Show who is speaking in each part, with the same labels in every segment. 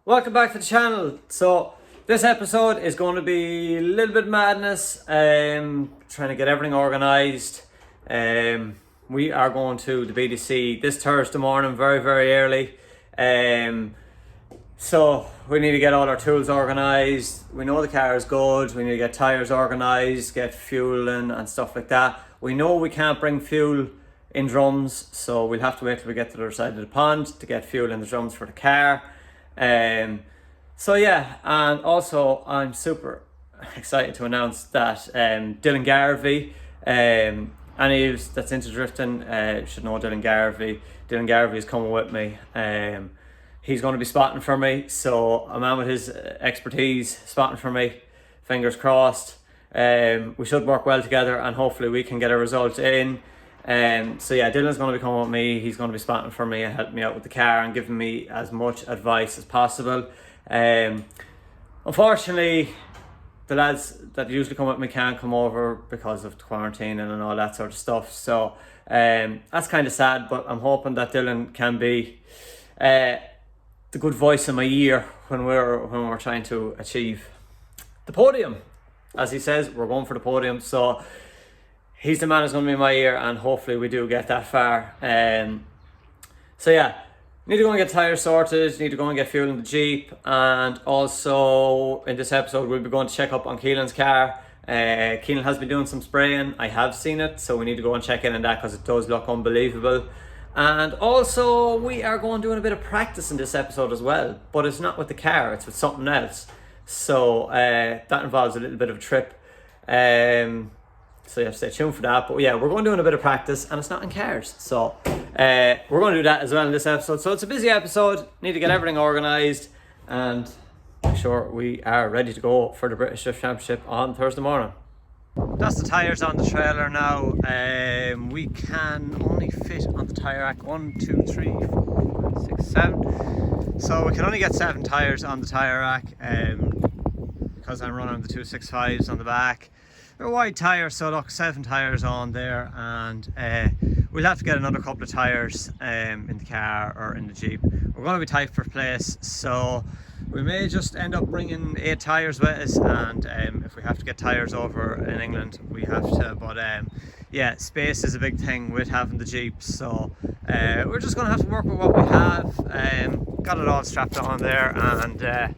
Speaker 1: Welcome back to the channel. So this episode is going to be a little bit madness, trying to get everything organised. We are going to the BDC this Thursday morning, very early. So we need to get all our tools organised. We know the car is good. We need to get tyres organised, get fuel in and stuff like that. We know we can't bring fuel in drums, so we'll have to wait till we get to the other side of the pond to get fuel in the drums for the car. So yeah, and also I'm super excited to announce that Dylan Garvey, any of you that's into drifting should know Dylan Garvey. Dylan Garvey is coming with me. He's going to be spotting for me, so a man with his expertise spotting for me. Fingers crossed. We should work well together and hopefully we can get a result in. So yeah, Dylan's going to be coming with me. He's going to be spotting for me and helping me out with the car and giving me as much advice as possible. Unfortunately, the lads that usually come with me can't come over because of quarantine and all that sort of stuff. So that's kind of sad, but I'm hoping that Dylan can be the good voice in my ear when we're trying to achieve the podium. As he says, we're going for the podium. So he's the man who's going to be in my ear, and hopefully we do get that far. So yeah, need to go and get tyres sorted, need to go and get fuel in the Jeep, and also in this episode we'll be going to check up on Keelan's car. Keelan has been doing some spraying. I have seen it, so we need to go and check in on that because it does look unbelievable. And also we are going doing a bit of practice in this episode as well, but it's not with the car, it's with something else. So that involves a little bit of a trip. So you have to stay tuned for that. But yeah, we're going to do a bit of practice and it's not in cars. So we're going to do that as well in this episode. So it's a busy episode. Need to get everything organised and make sure we are ready to go for the British Drift Championship on Thursday morning. That's the tyres on the trailer now. We can only fit on the tyre rack 1, 2, 3, 4, 5, 6, 7. So we can only get 7 tyres on the tyre rack because I'm running the 265s on the back. They're wide tyres, so look, 7 tyres on there, and we'll have to get another couple of tyres in the car or in the Jeep. We're going to be tight for place, so we may just end up bringing 8 tyres with us, and if we have to get tyres over in England, we have to. But yeah, space is a big thing with having the Jeep, so we're just going to have to work with what we have. Got it all strapped on there, and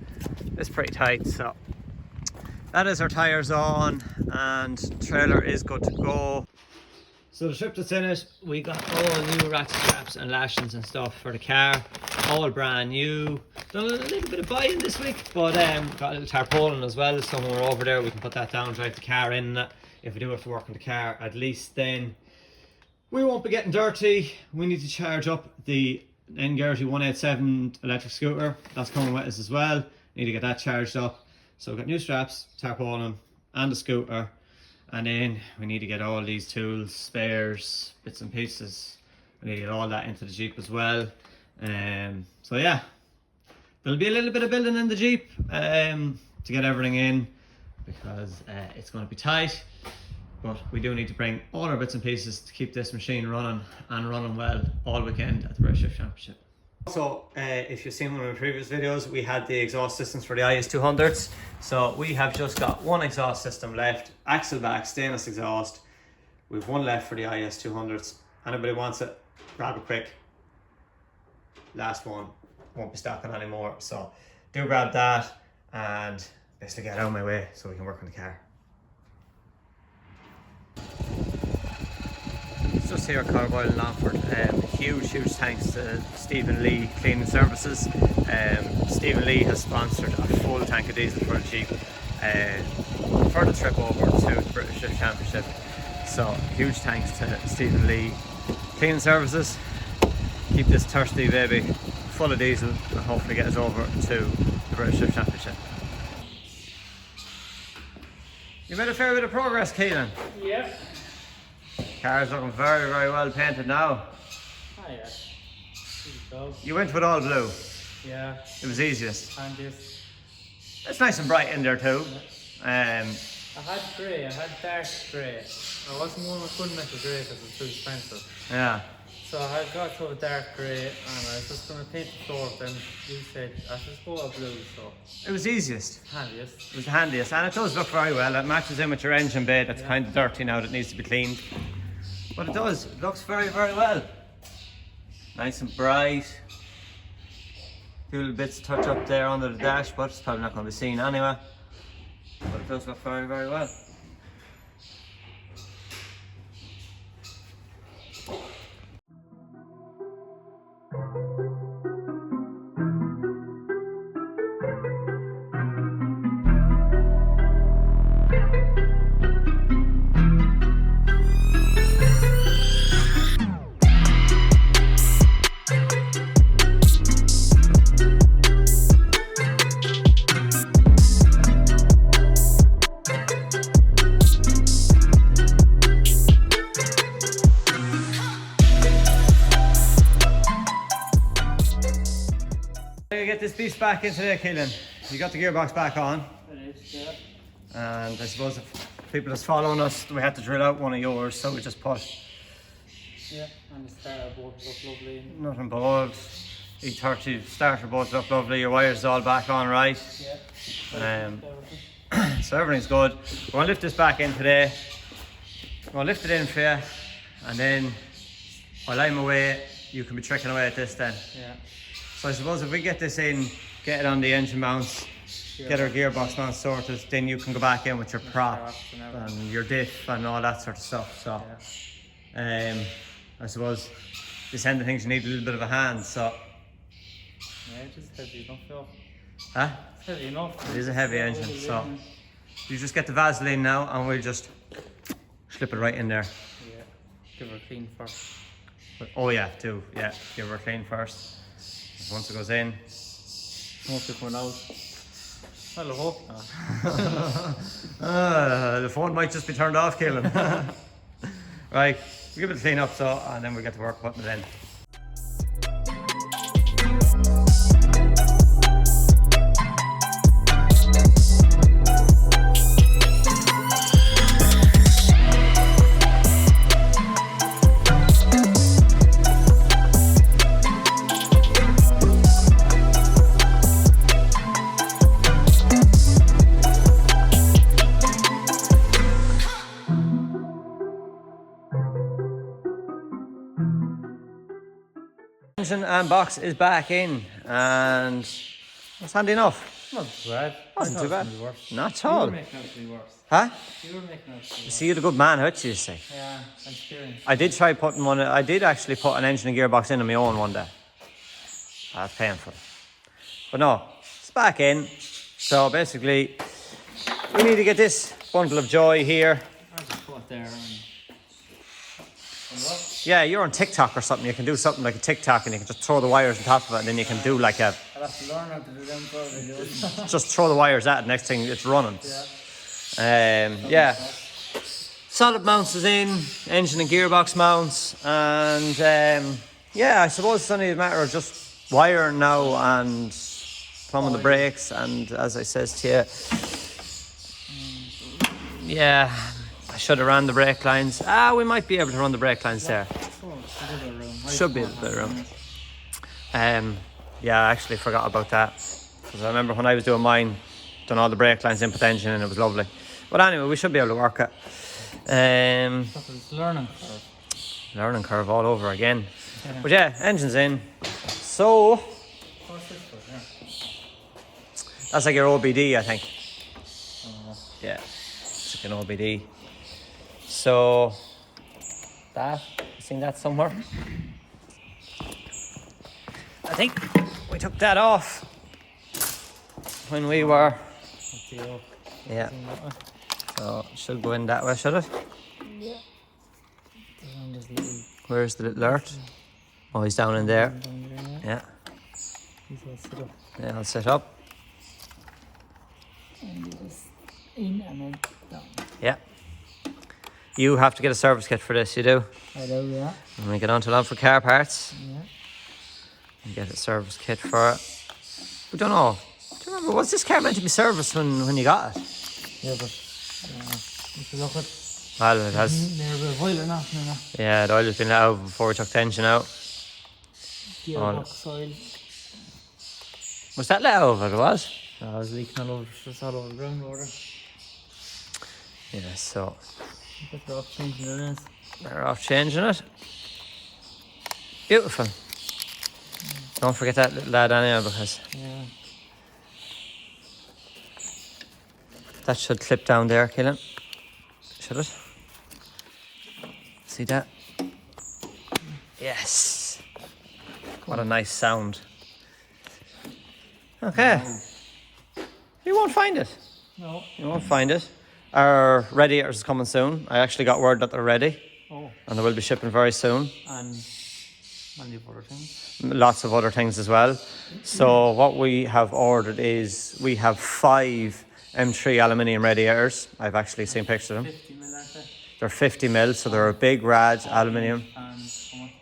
Speaker 1: it's pretty tight, so that is our tyres on, and trailer is good to go. So the trip that's in it, we got all new rack straps and lashings and stuff for the car, all brand new. Done a little bit of buying this week, but got a little tarpaulin as well, so when we're over there we can put that down, drive the car in. If we do have to work on the car, at least then we won't be getting dirty. We need to charge up the N-Gertie 187 electric scooter, that's coming with us as well. Need to get that charged up. So we've got new straps, tarpaulin and the scooter, and then we need to get all these tools, spares, bits and pieces. We need to get all that into the Jeep as well. So yeah, there'll be a little bit of building in the Jeep to get everything in, because it's going to be tight, but we do need to bring all our bits and pieces to keep this machine running and running well all weekend at the British Drift Championship. Also, if you've seen one of my previous videos, we had the exhaust systems for the IS200s. So we have just got one exhaust system left, axle back, stainless exhaust. We've one left for the IS200s. Anybody wants it, grab it quick. Last one, won't be stocking anymore. So do grab that and basically get out of my way so we can work on the car. Just here at Carrick in Longford. Huge thanks to Stephen Lee Cleaning Services. Stephen Lee has sponsored a full tank of diesel for the Jeep for the trip over to the British Drift Championship. So huge thanks to Stephen Lee Cleaning Services. Keep this thirsty baby full of diesel and hopefully get us over to the British Drift Championship. You made a fair bit of progress, Keelan.
Speaker 2: Yep.
Speaker 1: Car's looking very well painted now.
Speaker 2: Ah, yeah.
Speaker 1: You went with all blue.
Speaker 2: Yeah.
Speaker 1: It was easiest.
Speaker 2: Handiest.
Speaker 1: It's nice and bright in there too.
Speaker 2: I had grey, I had dark grey. I wasn't one I couldn't make the grey because it's too expensive.
Speaker 1: Yeah.
Speaker 2: So I got to a dark grey and I was just going to paint the floor, then you said I should go a blue, so
Speaker 1: It was easiest.
Speaker 2: handiest.
Speaker 1: It was the handiest, and it does look very well. It matches in with your engine bay. That's kind of dirty now. That needs to be cleaned, but it does. It looks very, very well. Nice and bright. A few little bits of touch up there under the dash, but it's probably not going to be seen anyway. But it does look very, very well. Get this beast back in today, Keelan. You got the gearbox back on, and I suppose if people that's following us, we had to drill out one of yours, so we just put
Speaker 2: And the starter board look lovely.
Speaker 1: nothing but E30 starter boards look lovely. Your wires all back on right. So everything's good. We're going to lift this back in today. We're going to lift it in for you, and then while I'm away, you can be tricking away at this then.
Speaker 2: Yeah.
Speaker 1: So I suppose if we get this in, get it on the engine mounts, get our gearbox mount sorted, then you can go back in with your prop and your diff and all that sort of stuff. So I suppose this end of things you need a little bit of a hand. So
Speaker 2: Yeah, it is heavy enough, though.
Speaker 1: huh?
Speaker 2: It's heavy enough.
Speaker 1: It is a heavy engine. So you just get the Vaseline now, and we'll just slip it right in there.
Speaker 2: Yeah. Give her a clean first.
Speaker 1: Oh yeah, give her a clean first. Once it goes in,
Speaker 2: Smoke it coming out. Well, I hope not.
Speaker 1: the phone might just be turned off, Keelan. Right, we'll give it a clean up, so, and then we'll get to work putting it in. Engine and box is back in, and it's handy enough.
Speaker 2: Not too bad.
Speaker 1: Wasn't too bad.
Speaker 2: Worse.
Speaker 1: Not at
Speaker 2: You
Speaker 1: all.
Speaker 2: were making out to be worse.
Speaker 1: Huh?
Speaker 2: You were making out to be worse.
Speaker 1: See, you're the good man, what you say?
Speaker 2: Yeah, I'm experienced.
Speaker 1: I did try putting one. I did actually put an engine and gearbox in on my own one day. That's painful, but no, it's back in. So basically, we need to get this bundle of joy here.
Speaker 2: I just put it there and what?
Speaker 1: Yeah, you're on TikTok or something. You can do something like a TikTok, and you can just throw the wires on top of it, and then you can do like a.
Speaker 2: I'll have to learn how to do them for videos.
Speaker 1: Just throw the wires at it. Next thing, it's running.
Speaker 2: Yeah.
Speaker 1: Solid mounts is in, engine and gearbox mounts, and yeah, I suppose it's only a matter of just wiring now and plumbing the brakes, and as I says to you, yeah, I should have ran the brake lines. We might be able to run the brake lines there. Should be a bit of room. Yeah, I actually forgot about that, because I remember when I was doing mine, done all the brake lines in with the engine, and it was lovely. But anyway, we should be able to work it.
Speaker 2: It's learning curve.
Speaker 1: Learning curve all over again. Yeah. But yeah, engine's in. So
Speaker 2: What's this for? Yeah.
Speaker 1: that's like your OBD, I think. Yeah, it's like an OBD. So that, you seen that somewhere? I think we took that off when we were. Yeah. So it should go in that way, should it?
Speaker 2: Yeah.
Speaker 1: Where's the little alert? Oh, he's down in there. Yeah.
Speaker 2: He's all set up.
Speaker 1: Yeah, I'll set up.
Speaker 2: And just in and then down.
Speaker 1: Yeah. You have to get a service kit for this, you do?
Speaker 2: I do, yeah.
Speaker 1: And we get on to Love for Car Parts.
Speaker 2: Yeah.
Speaker 1: And get a service kit for it. We don't know. Do you remember, was this car meant to be serviced when you got it?
Speaker 2: Yeah, but if you look at
Speaker 1: Well, it has.
Speaker 2: They're a bit violent now.
Speaker 1: Yeah, the oil has been let out before we took tension out.
Speaker 2: Gearbox oil.
Speaker 1: Was that let out of it? It was?
Speaker 2: I was leaking all over, just all over the ground water.
Speaker 1: Yeah, so.
Speaker 2: Better off changing it is.
Speaker 1: Better off changing it. Beautiful. Don't forget that little lad anyway, because
Speaker 2: Yeah.
Speaker 1: that should clip down there, Keelan. Should it? See that? Yes. What a nice sound. Okay. You won't find it.
Speaker 2: No.
Speaker 1: You won't find it. Our radiators is coming soon. I actually got word that they're ready.
Speaker 2: Oh.
Speaker 1: And they will be shipping very soon.
Speaker 2: And many other things.
Speaker 1: Lots of other things as well. So what we have ordered is we have 5 M3 aluminium radiators. I've actually seen pictures of them.
Speaker 2: 50 mil, aren't they?
Speaker 1: They're 50 mil, so they're a big rad aluminium,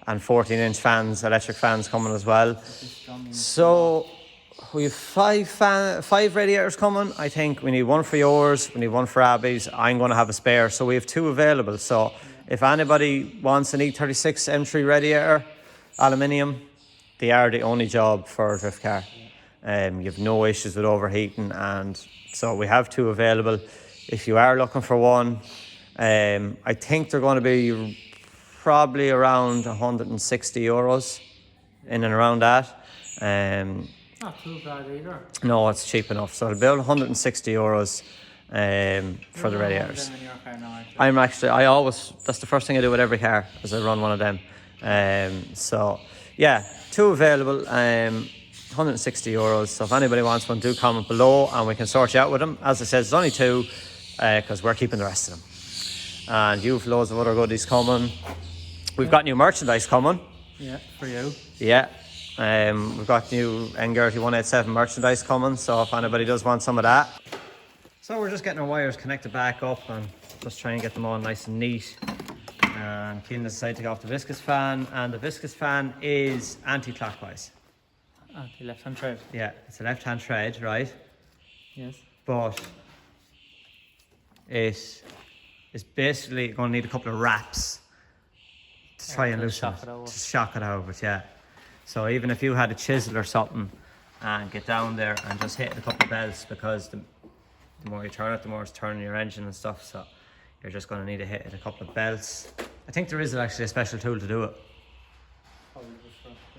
Speaker 1: and 14-inch fans, electric fans coming as well. So we have 5 radiators coming. I think we need one for yours, we need one for Abby's. I'm going to have a spare, so we have 2 available. So if anybody wants an E36 M3 radiator, aluminium, they are the only job for a drift car. You have no issues with overheating, and so we have 2 available. If you are looking for one, I think they're going to be probably around €160, in and around that.
Speaker 2: Not too bad either.
Speaker 1: No, it's cheap enough. So it'll be about €160 for the radiators. That's the first thing I do with every car, is I run one of them. So yeah, 2 available, €160. So if anybody wants one, do comment below and we can sort you out with them. As I said, it's only 2 because we're keeping the rest of them. And you've loads of other goodies coming. We've got new merchandise coming.
Speaker 2: Yeah, for you.
Speaker 1: Yeah. We've got new N-Gertie 187 merchandise coming, so if anybody does want some of that. So we're just getting our wires connected back up and just trying to get them all nice and neat. And Keelan decided to go off the viscous fan, and the viscous fan is anti-clockwise.
Speaker 2: Anti-left-hand thread.
Speaker 1: Yeah, it's a left-hand thread, right?
Speaker 2: Yes.
Speaker 1: But it is basically going to need a couple of wraps to try and loosen it, to shock it over, yeah. So even if you had a chisel or something and get down there and just hit a couple of belts, because the more you turn it, the more it's turning your engine and stuff, so you're just going to need to hit it a couple of belts. I think there is actually a special tool to do it.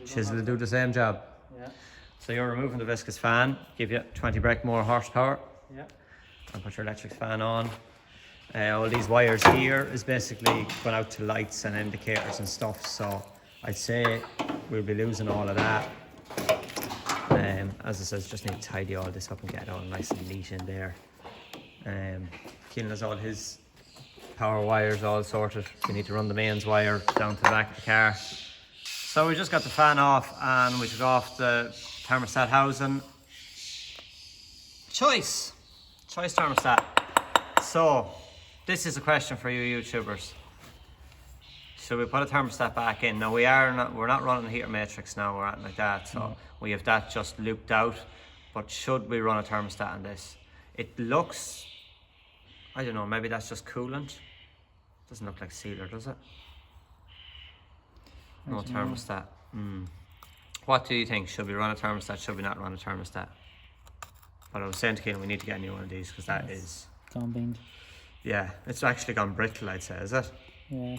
Speaker 1: Chisel will do the same job.
Speaker 2: Yeah.
Speaker 1: So you're removing the viscous fan, give you 20 brake more horsepower.
Speaker 2: Yeah.
Speaker 1: And put your electric fan on. All these wires here is basically going out to lights and indicators and stuff, so I'd say we'll be losing all of that. As I said, just need to tidy all this up and get it all nice and neat in there. Keelan has all his power wires all sorted. We need to run the mains wire down to the back of the car. So we just got the fan off and we took off the thermostat housing. Choice thermostat. So this is a question for you YouTubers. Should we put a thermostat back in? Now we're not running a heater matrix now or anything like that, so we have that just looped out. But should we run a thermostat in this? It looks, I don't know, maybe that's just coolant. Doesn't look like sealer, does it? No thermostat. What do you think? Should we run a thermostat? Should we not run a thermostat? But I was saying to Keelan, we need to get a new one of these, because that is
Speaker 2: gone beamed.
Speaker 1: Yeah, it's actually gone brittle, I'd say, is it?
Speaker 2: Yeah.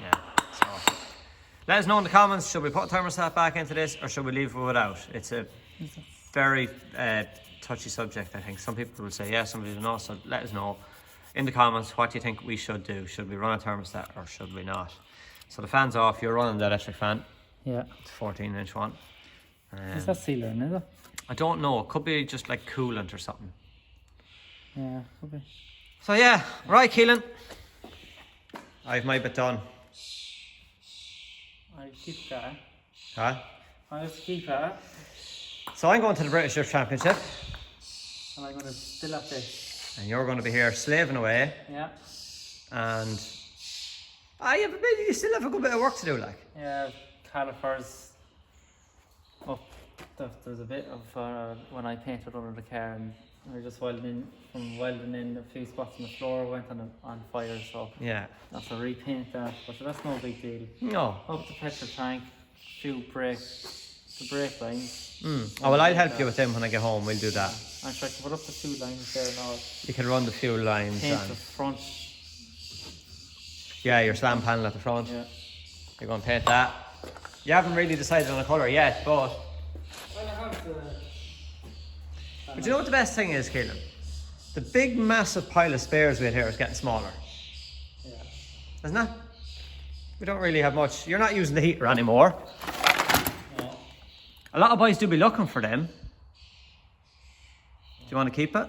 Speaker 1: Yeah, so let us know in the comments, should we put a thermostat back into this or should we leave it without? It's a very touchy subject, I think. Some people will say yes, some people no, so let us know in the comments what you think we should do. Should we run a thermostat or should we not? So the fan's off, you're running the electric fan.
Speaker 2: Yeah.
Speaker 1: It's a 14-inch one.
Speaker 2: Is that sealer in, is it?
Speaker 1: I don't know, it could be just like coolant or something.
Speaker 2: Yeah, could be.
Speaker 1: So yeah, right Keelan. I've my bit done.
Speaker 2: I'll keep that.
Speaker 1: Huh?
Speaker 2: I'll just keep that.
Speaker 1: So I'm going to the British Drift Championship.
Speaker 2: And I'm going to still have this.
Speaker 1: And you're going to be here slaving away.
Speaker 2: Yeah.
Speaker 1: And you still have a good bit of work to do, like.
Speaker 2: Yeah, calipers up, There's a bit of when I painted under the car, and I just welding in a few spots on the floor, went on fire, so
Speaker 1: Yeah.
Speaker 2: that's a repaint that, but that's no big deal.
Speaker 1: No.
Speaker 2: Up the petrol tank, few the brake lines.
Speaker 1: Oh, well, I'll help you with them when I get home. We'll do that.
Speaker 2: I'm sure I can put up the 2 lines there now.
Speaker 1: You can run the fuel lines.
Speaker 2: Paint
Speaker 1: And
Speaker 2: the front.
Speaker 1: yeah, your slam panel at the front.
Speaker 2: Yeah.
Speaker 1: You're going to paint that. You haven't really decided on a colour yet, but...
Speaker 2: Well, I have the...
Speaker 1: But you know what the best thing is, Keelan? The big, massive pile of spares we had here is getting smaller.
Speaker 2: Yeah.
Speaker 1: Isn't it? We don't really have much. You're not using the heater anymore.
Speaker 2: No.
Speaker 1: A lot of boys do be looking for them. Do you want to keep it?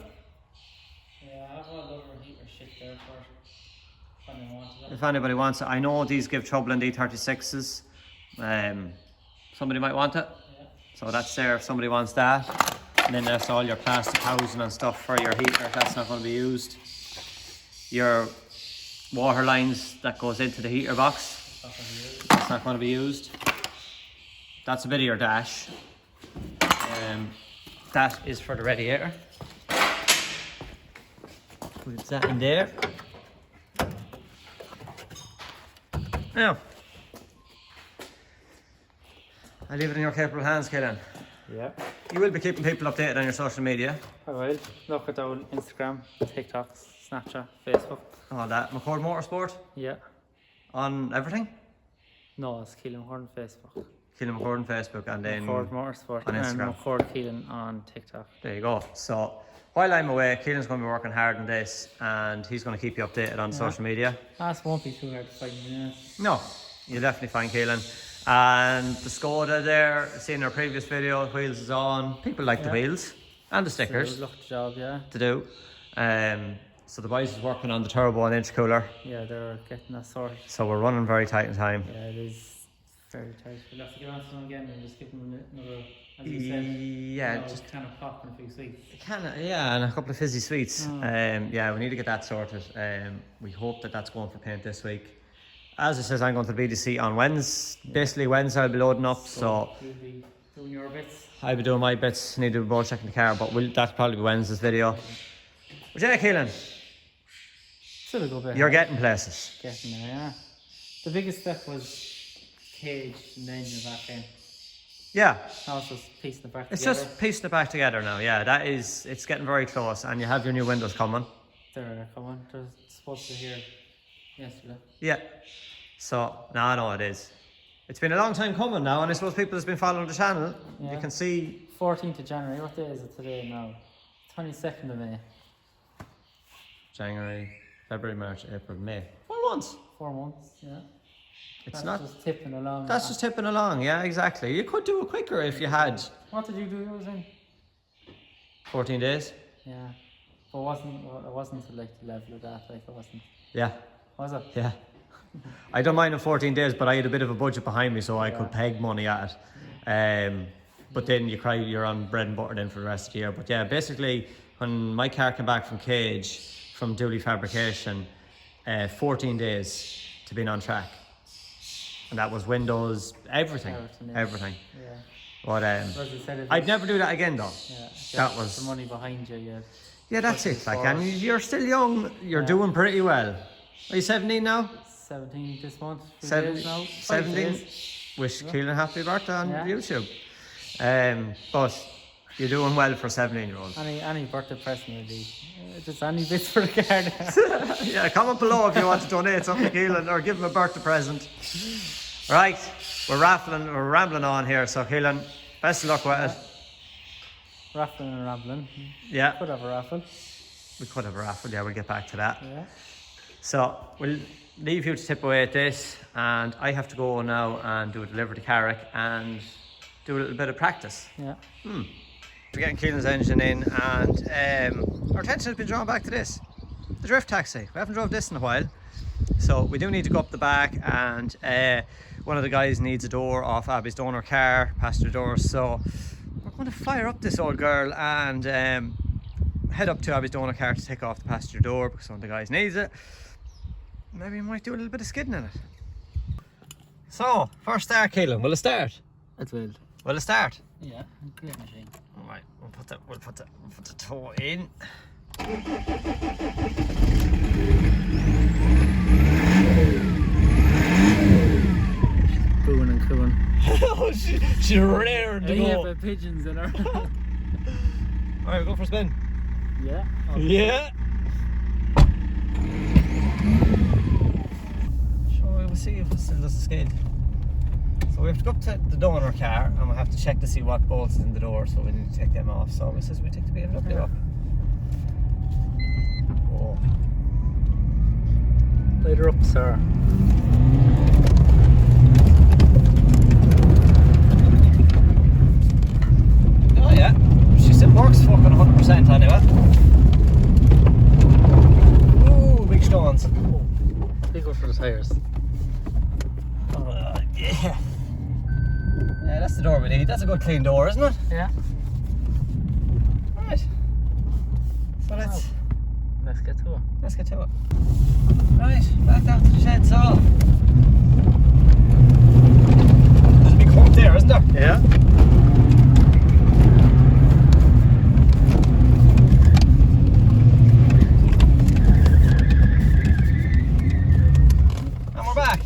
Speaker 2: Yeah, I have a lot of heater shit there for if anyone wants it.
Speaker 1: If anybody wants it. I know these give trouble in D36s. Somebody might want it.
Speaker 2: Yeah.
Speaker 1: So that's there if somebody wants that. And then there's all your plastic housing and stuff for your heater. That's not going to be used. Your water lines that goes into the heater box. That's not going to be used. That's a bit of your dash. That is for the radiator. Put that in there. Now, I leave it in your capable hands, Keelan.
Speaker 2: Yeah.
Speaker 1: You will be keeping people updated on your social media.
Speaker 2: I will. Look at down Instagram, TikTok, Snapchat, Facebook.
Speaker 1: All that. McCord Motorsport
Speaker 2: Yeah.
Speaker 1: on everything.
Speaker 2: No, it's Keelan McCord on Facebook.
Speaker 1: Keelan McCord on Facebook and then
Speaker 2: McCord Motorsport
Speaker 1: on
Speaker 2: and
Speaker 1: Instagram.
Speaker 2: McCord Keelan on TikTok.
Speaker 1: There you go. So while I'm away, Keelan's going to be working hard on this and he's going to keep you updated on social media.
Speaker 2: That won't be too hard to find. Yeah.
Speaker 1: No, you'll definitely find Keelan. And the Skoda there, seen our previous video, wheels is on. People like the wheels and the stickers
Speaker 2: Look the job, yeah.
Speaker 1: to do. So the boys is working on the turbo and intercooler.
Speaker 2: Yeah, they're getting that sorted.
Speaker 1: So we're running very tight in time.
Speaker 2: Yeah, it is very tight. We'll have to get on to them again and just give them another, as you said,
Speaker 1: Yeah,
Speaker 2: just kind of pop in a few sweets.
Speaker 1: Yeah, and a couple of fizzy sweets.
Speaker 2: Oh.
Speaker 1: Yeah, we need to get that sorted. We hope that that's going for paint this week. As it says, I'm going to the BDC on Wednesday. Yeah. Basically, Wednesday I'll be loading up. So
Speaker 2: you'll be doing your bits.
Speaker 1: I'll be doing my bits. Need to do ball checking the car, but that'll probably be Wednesday's video. But yeah, Keelan,
Speaker 2: Still a good bit.
Speaker 1: you're getting places.
Speaker 2: Getting there, yeah. The biggest step was cage and engine back in.
Speaker 1: Yeah.
Speaker 2: Now it's just piecing it back
Speaker 1: It's
Speaker 2: together.
Speaker 1: just piecing it back together now. Yeah, it's getting very close, and you have your new windows coming.
Speaker 2: They're coming. They're supposed to be here yesterday.
Speaker 1: Yeah. So, no, it is. It's been a long time coming now, and I suppose people have been following the channel.
Speaker 2: Yeah.
Speaker 1: You can see
Speaker 2: 14th of January. What day is it today now? 22nd of May.
Speaker 1: January, February, March, April, May. 4 months.
Speaker 2: 4 months, yeah.
Speaker 1: It's
Speaker 2: That's
Speaker 1: not.
Speaker 2: just tipping along.
Speaker 1: That's just tipping along. Yeah, exactly. You could do it quicker if you had
Speaker 2: What did you do yours in?
Speaker 1: 14 days.
Speaker 2: Yeah. But it wasn't like the level of that, like it wasn't.
Speaker 1: Yeah,
Speaker 2: Was it?
Speaker 1: yeah. I don't mind in 14 days, but I had a bit of a budget behind me, so I could peg money at it. But then you're on bread and butter then for the rest of the year. But yeah, basically, when my car came back from Cage, from Dooley Fabrication, 14 days to being on track. And that was windows, everything.
Speaker 2: Yeah.
Speaker 1: But
Speaker 2: As you said,
Speaker 1: I'd never do that again though.
Speaker 2: Yeah,
Speaker 1: That was
Speaker 2: the money behind you. Yeah.
Speaker 1: Yeah, that's it. Like,
Speaker 2: forward.
Speaker 1: and you're still young. You're doing pretty well. Are you 17 now?
Speaker 2: 17 this month.
Speaker 1: 17. 17. Wish Keelan happy birthday on YouTube. But you're doing well for a 17-year-old.
Speaker 2: Any birthday present would be just any bits for the car.
Speaker 1: Yeah, comment below if you want to donate something to Keelan or give him a birthday present. Right, we're rambling on here. So Keelan, best of luck with it.
Speaker 2: Raffling and rambling.
Speaker 1: Yeah.
Speaker 2: Could have a raffle.
Speaker 1: We could have a raffle. Yeah, we'll get back to that.
Speaker 2: Yeah.
Speaker 1: So we'll leave you to tip away at this, and I have to go now and do a delivery to Carrick and do a little bit of practice.
Speaker 2: Yeah.
Speaker 1: We're getting Keelan's engine in, and our attention has been drawn back to this, the drift taxi. We haven't drove this in a while, so we do need to go up the back, and one of the guys needs a door off Abby's donor car, passenger door, so we're going to fire up this old girl and head up to Abby's donor car to take off the passenger door because one of the guys needs it. Maybe we might do a little bit of skidding in it. So, first start, Keelan, will it start?
Speaker 2: It will.
Speaker 1: Will it start?
Speaker 2: Yeah, great machine.
Speaker 1: Alright, we'll put the toe in.
Speaker 2: Booing and cooing.
Speaker 1: Oh, she rared to
Speaker 2: Yeah,
Speaker 1: go.
Speaker 2: by pigeons in her.
Speaker 1: Alright, we'll go for a spin.
Speaker 2: Yeah.
Speaker 1: Yeah. Sure, we'll see if it still does the skid. So we have to go up to the door in our car and we'll have to check to see what bolts is in the door, so we need to take them off. So we says we take the BMW up. Oh.
Speaker 2: Light her up, sir.
Speaker 1: Oh yeah, she still works fucking 100% anyway. Ooh, big stones.
Speaker 2: Big one for the tyres.
Speaker 1: Yeah. Yeah, that's the door we need. That's a good clean door, isn't it?
Speaker 2: Yeah.
Speaker 1: Right. So let's
Speaker 2: get to it.
Speaker 1: Let's get to it. Right, back down to the shed saw. There's a big hump there, isn't there?
Speaker 2: Yeah.
Speaker 1: And we're back.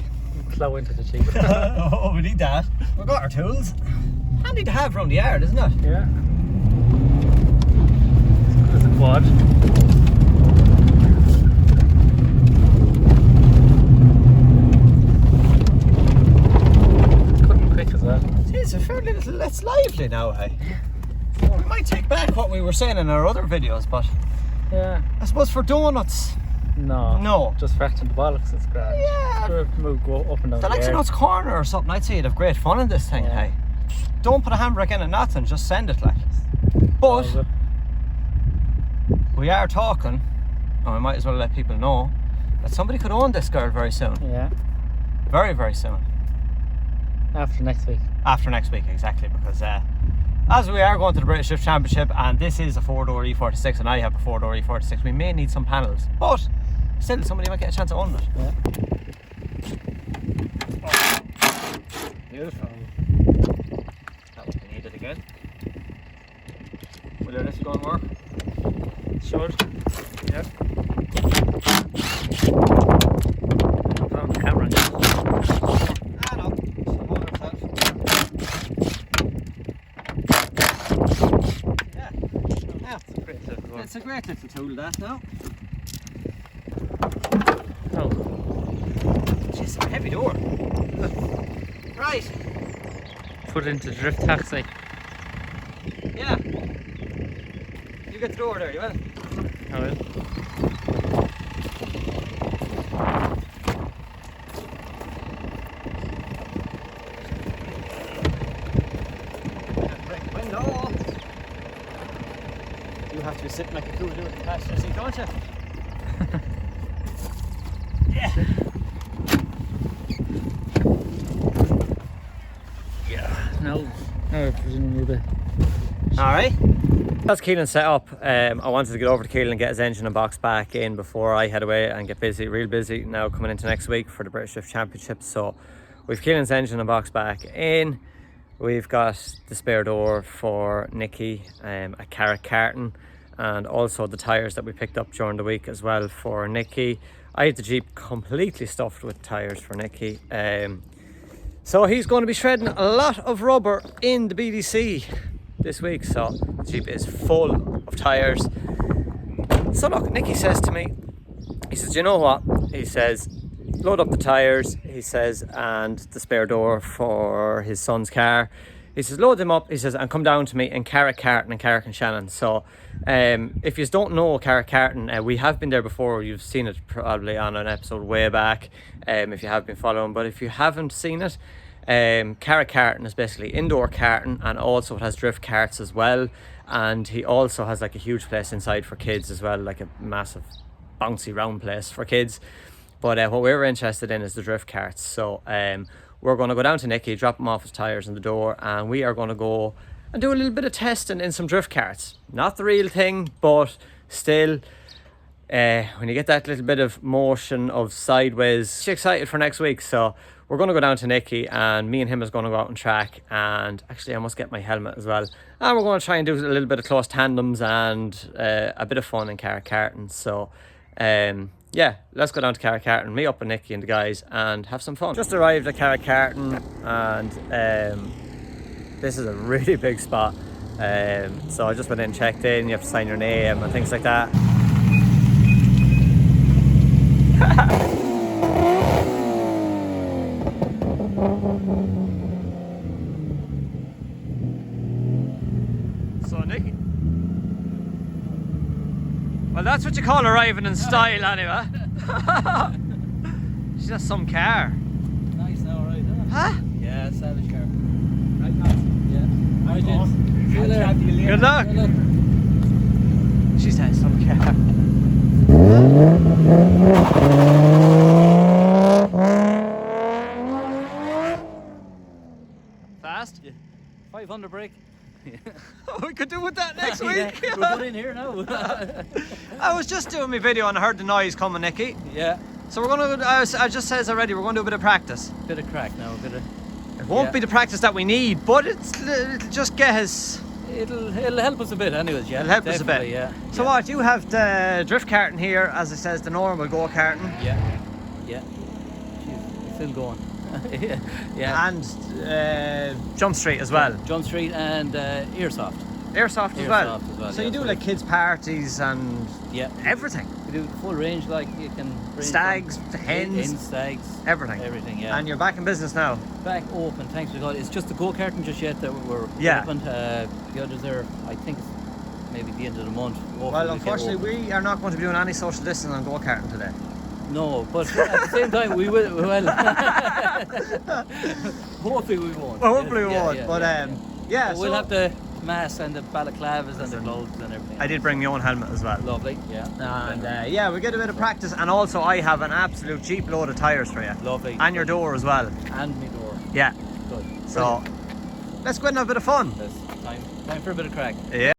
Speaker 2: Plow into the cheek.
Speaker 1: Oh, we need that. We've got our tools. Handy to have around the yard, isn't it?
Speaker 2: Yeah. It's a quad. Couldn't quick as well.
Speaker 1: It's a fairly little less lively now, eh? We might take back what we were saying in our other videos, but
Speaker 2: Yeah.
Speaker 1: I suppose for donuts,
Speaker 2: No.
Speaker 1: no.
Speaker 2: Just fracturing the bollocks, it's grand.
Speaker 1: Yeah.
Speaker 2: Sure, move, go up and down
Speaker 1: The
Speaker 2: the
Speaker 1: likes of
Speaker 2: air.
Speaker 1: Nuts Corner or something, I'd say you'd have great fun in this thing,
Speaker 2: Yeah.
Speaker 1: hey? Don't put a handbrake in it, nothing, just send it like. But
Speaker 2: Oh,
Speaker 1: we are talking, and we might as well let people know, that somebody could own this girl very soon.
Speaker 2: yeah.
Speaker 1: Very, very soon.
Speaker 2: After next week.
Speaker 1: After next week, exactly, because as we are going to the British Drift Championship, and this is a 4-door E46 and I have a 4-door E46, we may need some panels, but still somebody might get a chance of owning it.
Speaker 2: Yeah.
Speaker 1: Beautiful. That was needed again. Will this go and work?
Speaker 2: Should.
Speaker 1: Yep.
Speaker 2: Put on the camera again.
Speaker 1: Ah no, she'll hold herself. Yeah. Yeah.
Speaker 2: It's a great little one.
Speaker 1: It's a great little tool that now.
Speaker 2: Oh.
Speaker 1: Jeez, a heavy door. Right.
Speaker 2: Put it into drift taxi.
Speaker 1: Yeah. You get the door there, you will.
Speaker 2: I will.
Speaker 1: Break the window. You have to be sitting like a cool dude in the passenger seat, don't you? Yeah.
Speaker 2: No. No, presumably the.
Speaker 1: Alright. That's Keelan set up. I wanted to get over to Keelan and get his engine and box back in before I head away and get busy, real busy now coming into next week for the British Drift Championship. So we've Keelan's engine and box back in. We've got the spare door for Nikki, a Carrick karting, and also the tyres that we picked up during the week as well for Nikki. I had the Jeep completely stuffed with tyres for Nikki. So he's going to be shredding a lot of rubber in the BDC this week, so the Jeep is full of tyres. So look, Nicky says to me, he says, you know what? He says, load up the tyres, he says, and the spare door for his son's car. He says, load them up, he says, and come down to me in Carrick, Karting and CarrickonShannon. So if you don't know Carrick Karting, we have been there before. You've seen it probably on an episode way back, if you have been following. But if you haven't seen it, Carrick Karting is basically indoor karting, and also it has drift carts as well. And he also has like a huge place inside for kids as well, like a massive bouncy round place for kids. But what we're interested in is the drift carts. So we're going to go down to Nicky, drop him off his tyres in the door, and we are going to go and do a little bit of testing in some drift carts. Not the real thing, but still, when you get that little bit of motion of sideways, she's excited for next week. So we're going to go down to Nikki, and me and him is going to go out and track. And actually, I must get my helmet as well. And we're going to try and do a little bit of close tandems and a bit of fun in Carrick. So, yeah, let's go down to Carrick, meet up with Nikki and the guys, and have some fun. Just arrived at Carrick, and this is a really big spot. So I just went in and checked in. You have to sign your name and things like that. So Nikki, well, that's what you call arriving in style, anyway. She's just some car.
Speaker 2: Nice now, right?
Speaker 1: Huh?
Speaker 2: Yeah, savage car. Right, yeah. Alright, gents. See you later.
Speaker 1: Good luck.
Speaker 2: Good luck.
Speaker 1: She said some car. Fast?
Speaker 2: Yeah. 500 brake.
Speaker 1: We could do with that next week.
Speaker 2: Yeah, we're put in here now.
Speaker 1: I was just doing my video and I heard the noise coming, Nikki.
Speaker 2: Yeah.
Speaker 1: So we're going to, I just says already, we're going to do a bit of practice.
Speaker 2: Bit of crack now,
Speaker 1: It won't be the practice that we need, but it'll just get us.
Speaker 2: It'll help us a bit anyways, yeah.
Speaker 1: It'll help us a bit.
Speaker 2: Yeah.
Speaker 1: So what, you have the drift karting here, as it says, the normal go-karting.
Speaker 2: Yeah. Yeah. Jeez, it's still going. Yeah.
Speaker 1: And Jump Street as well.
Speaker 2: Jump Street and Airsoft.
Speaker 1: Airsoft as well. So
Speaker 2: yeah,
Speaker 1: you do
Speaker 2: so
Speaker 1: like kids' parties and everything.
Speaker 2: We do full range, like you can bring
Speaker 1: Stags, hens,
Speaker 2: stags,
Speaker 1: everything.
Speaker 2: yeah.
Speaker 1: And you're back in business now.
Speaker 2: Back open, thanks to God. It's just the go-karting just yet that we're open. The others are, I think, it's maybe the end of the month.
Speaker 1: Well, unfortunately, we are not going to be doing any social distancing on go-karting today.
Speaker 2: No, but at the same time, we will. Hopefully we won't.
Speaker 1: Well, hopefully we won't. But
Speaker 2: but we'll have the mask and the balaclavas and the gloves and everything.
Speaker 1: I did bring my own helmet as well.
Speaker 2: Lovely, yeah.
Speaker 1: And yeah, we get a bit of practice, and also I have an absolute cheap load of tyres for you.
Speaker 2: Lovely.
Speaker 1: And your door as well.
Speaker 2: And my door.
Speaker 1: Yeah.
Speaker 2: Good.
Speaker 1: So let's go and have a bit of fun.
Speaker 2: Yes, time for a bit of crack.
Speaker 1: Yeah.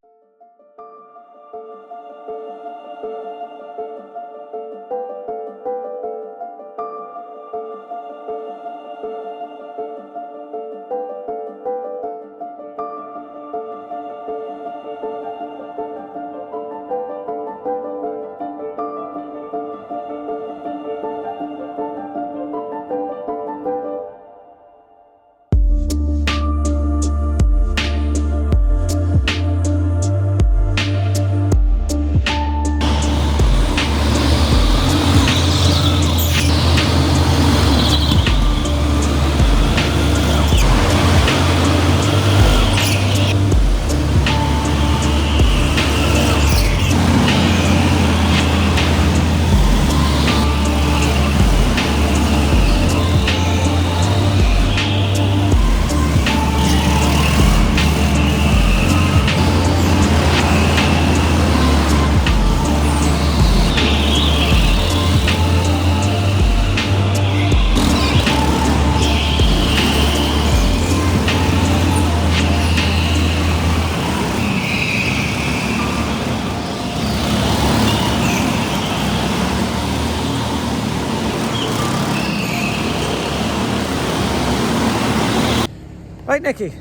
Speaker 1: Right, Nikki.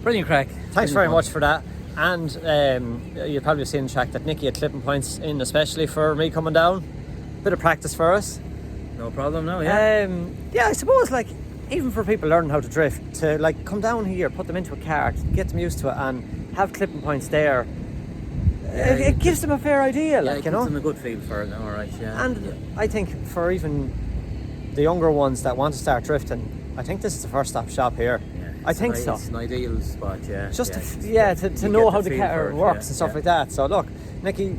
Speaker 2: Brilliant crack.
Speaker 1: Thanks very much for that. And you've probably seen the track that Nikki had clipping points in, especially for me coming down. Bit of practice for us.
Speaker 2: No problem now, yeah.
Speaker 1: I suppose like even for people learning how to drift, to like come down here, put them into a cart, get them used to it, and have clipping points there. It gives them a fair idea, like, you know.
Speaker 2: It gives them a good feel for it, all right, yeah.
Speaker 1: And I think for even the younger ones that want to start drifting, I think this is the first stop shop here. I think so.
Speaker 2: It's an ideal spot, yeah.
Speaker 1: Just to know how the car works and stuff like that. So look, Nikki,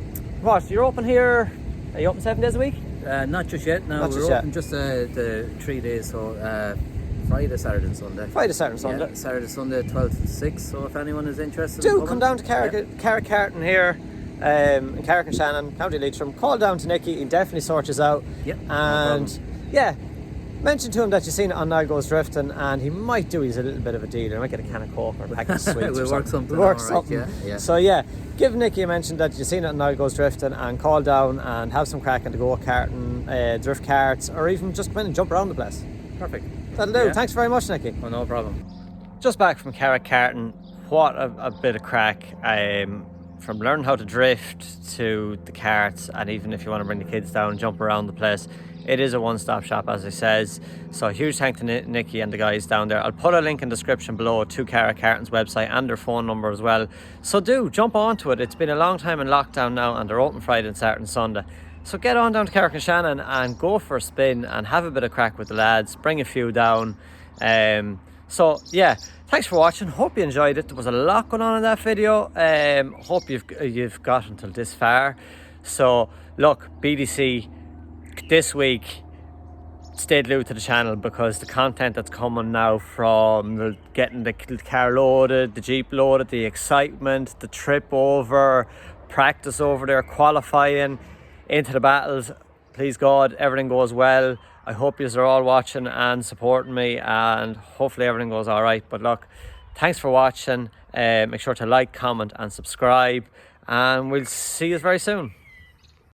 Speaker 1: what, you're open here, are you open 7 days a week?
Speaker 2: Not just yet, no, we're open just the 3 days, so Friday, Saturday and Sunday.
Speaker 1: Friday, Saturday and Sunday.
Speaker 2: Yeah, Saturday, Sunday, 12 to 6, so if anyone is interested
Speaker 1: do come down to Carrick Karting here in CarrickonShannon, County Leitrim. Call down to Nicky, he'll definitely sort you out.
Speaker 2: Yep,
Speaker 1: and yeah, mention to him that you've seen it on Niall Goes Drifting, and he might do a little bit of a deal. He might get a can of Coke or a packet of sweets.
Speaker 2: We'll work something.
Speaker 1: Yeah. So yeah, give Nicky a mention that you've seen it on Niall Goes Drifting, and call down and have some crack in the go-karting, drift carts, or even just come in and jump around the place.
Speaker 2: Perfect.
Speaker 1: That'll do.
Speaker 2: Yeah.
Speaker 1: Thanks very much, Nikki.
Speaker 2: Oh, no problem.
Speaker 1: Just back from Carrick karting. What a bit of crack. From learning how to drift to the karts, and even if you want to bring the kids down and jump around the place, it is a one-stop shop, as I says. So a huge thank to Nikki and the guys down there. I'll put a link in the description below to Carrick Karting's website and their phone number as well. So do jump onto it. It's been a long time in lockdown now, and they're open Friday and Saturday and Sunday. So get on down to CarrickonShannon and go for a spin and have a bit of crack with the lads. Bring a few down. So yeah, thanks for watching. Hope you enjoyed it. There was a lot going on in that video. Hope you've got until this far. So look, BDC this week, stay glued to the channel, because the content that's coming now from getting the car loaded, the Jeep loaded, the excitement, the trip over, practice over there, qualifying, into the battles. Please God, everything goes well. I hope you are all watching and supporting me, and hopefully everything goes all right. But look, thanks for watching. Make sure to like, comment and subscribe, and we'll see you very soon.